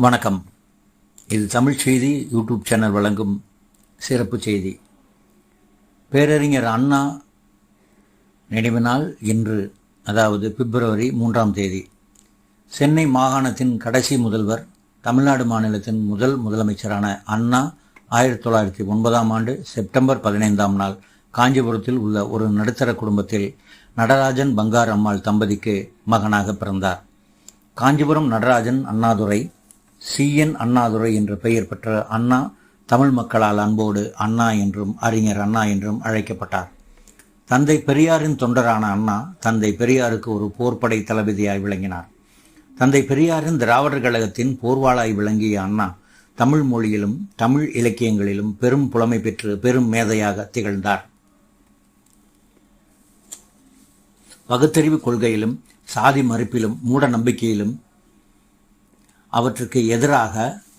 வணக்கம். இது தமிழ் செய்தி யூடியூப் சேனல் வழங்கும் சிறப்பு செய்தி. பேரறிஞர் அண்ணா நினைவு நாள் இன்று, அதாவது பிப்ரவரி 3ஆம் தேதி. சென்னை மாகாணத்தின் கடைசி முதல்வர், தமிழ்நாடு மாநிலத்தின் முதல் முதலமைச்சரான அண்ணா 1909ஆம் ஆண்டு செப்டம்பர் 15ஆம் நாள் காஞ்சிபுரத்தில் உள்ள ஒரு நடுத்தர குடும்பத்தில் நடராஜன் பங்கார் அம்மாள் தம்பதிக்கு மகனாக பிறந்தார். காஞ்சிபுரம் நடராஜன் அண்ணாதுரை, CN அண்ணாதுரை என்ற பெயர் பெற்ற அண்ணா தமிழ் மக்களால் அன்போடு அண்ணா என்றும் அறிஞர் அண்ணா என்றும் அழைக்கப்பட்டார். தந்தை பெரியாரின் தொண்டரான அண்ணா தந்தை பெரியாருக்கு ஒரு போர்ப்படை தளபதியாய் விளங்கினார். தந்தை பெரியாரின் திராவிடர் கழகத்தின் போர்வாளாய் விளங்கிய அண்ணா தமிழ் மொழியிலும் தமிழ் இலக்கியங்களிலும் பெரும் புலமை பெற்று பெரும் மேதையாக திகழ்ந்தார். பகுத்தறிவு கொள்கையிலும் சாதி மறுப்பிலும் மூட நம்பிக்கையிலும் அவற்றுக்கு எதிராக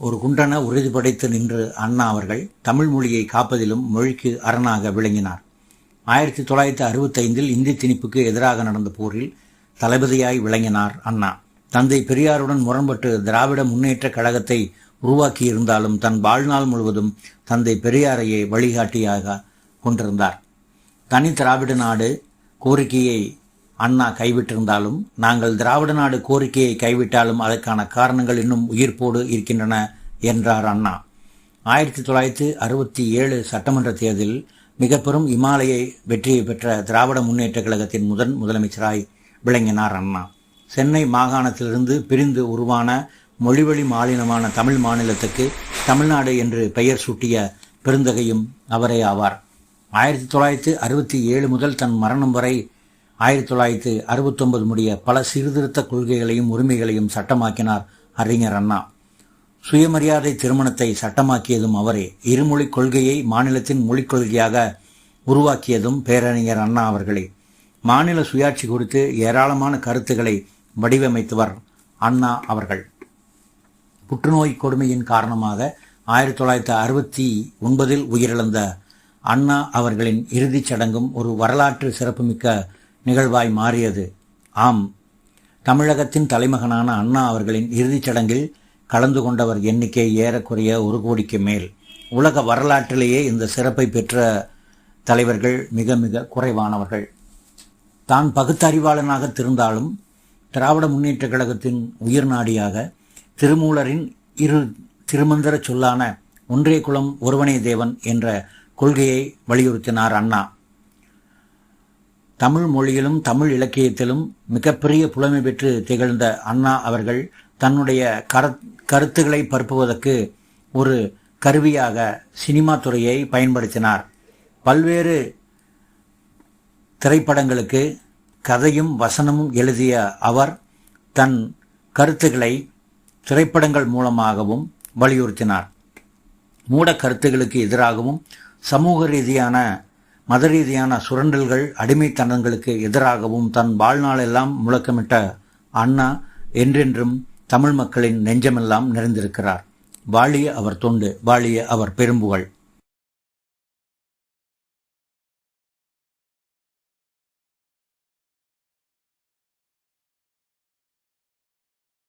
ஒரு குண்டன உறுதிப்படைத்து நின்று அண்ணா அவர்கள் தமிழ் மொழியை காப்பதிலும் மொழிக்கு அரணாக விளங்கினார். 1965இல் இந்தி திணிப்புக்கு எதிராக நடந்த போரில் தளபதியாய் விளங்கினார் அண்ணா. தந்தை பெரியாருடன் முரண்பட்டு திராவிட முன்னேற்ற கழகத்தை உருவாக்கியிருந்தாலும் தன் வாழ்நாள் முழுவதும் தந்தை பெரியாரையே வழிகாட்டியாக கொண்டிருந்தார். தனி திராவிட நாடு கோரிக்கையை அண்ணா கைவிட்டிருந்தாலும், நாங்கள் திராவிட நாடு கோரிக்கையை கைவிட்டாலும் அதற்கான காரணங்கள் இன்னும் உயிர்ப்போடு இருக்கின்றன என்றார் அண்ணா. 1967 சட்டமன்ற தேர்தலில் மிக பெரும் இமாலய வெற்றியை பெற்ற திராவிட முன்னேற்ற கழகத்தின் முதலமைச்சராய் விளங்கினார் அண்ணா. சென்னை மாகாணத்திலிருந்து பிரிந்து உருவான மொழிவழி மாநிலமான தமிழ் மாநிலத்துக்கு தமிழ்நாடு என்று பெயர் சூட்டிய பெருந்தகையும் அவரே ஆவார். 1967 முதல் தன் மரணம் வரை 1969 முடிய பல சீர்திருத்த கொள்கைகளையும் உரிமைகளையும் சட்டமாக்கினார் அறிஞர் அண்ணா. சுயமரியாதை திருமணத்தை சட்டமாக்கியதும் அவரே. இருமொழி கொள்கையை மாநிலத்தின் மொழிக் கொள்கையாக உருவாக்கியதும் பேரறிஞர் அண்ணா அவர்களே. மாநில சுயாட்சி குறித்து ஏராளமான கருத்துக்களை வடிவமைத்தவர் அண்ணா அவர்கள். புற்றுநோய் கொடுமையின் காரணமாக 1969இல் உயிரிழந்த அண்ணா அவர்களின் இறுதிச் சடங்கும் ஒரு வரலாற்று சிறப்புமிக்க நிகழ்வாய் மாறியது. ஆம், தமிழகத்தின் தலைமகனான அண்ணா அவர்களின் இறுதிச் சடங்கில் கலந்து கொண்டவர் எண்ணிக்கை ஏறக்குறைய 1 கோடிக்கு மேல். உலக வரலாற்றிலேயே இந்த சிறப்பை பெற்ற தலைவர்கள் மிக மிக குறைவானவர்கள். தான் பகுத்தறிவாளனாக திருந்தாலும் திராவிட முன்னேற்ற கழகத்தின் உயிர் நாடியாக திருமூலரின் திருமந்திர சொல்லான ஒன்றே குலம் ஒருவனே தேவன் என்ற கொள்கையை வலியுறுத்தினார் அண்ணா. தமிழ் மொழியிலும் தமிழ் இலக்கியத்திலும் மிகப்பெரிய புலமை பெற்று திகழ்ந்த அண்ணா அவர்கள் தன்னுடைய கருத்துக்களை பரப்புவதற்கு ஒரு கருவியாக சினிமா துறையை பயன்படுத்தினார். பல்வேறு திரைப்படங்களுக்கு கதையும் வசனமும் எழுதிய அவர் தன் கருத்துக்களை திரைப்படங்கள் மூலமாகவும் வலியுறுத்தினார். மூட கருத்துக்களுக்கு எதிராகவும் சமூக ரீதியான மத ரீதியான சுரண்டல்கள் அடிமைத்தனங்களுக்கு எதிராகவும் தன் வாழ்நாளெல்லாம் முழக்கமிட்ட அண்ணா என்றென்றும் தமிழ் மக்களின் நெஞ்சமெல்லாம் நிறைந்திருக்கிறார். வாழிய அவர் தொண்டு, வாழிய அவர் பெரும்புகழ்.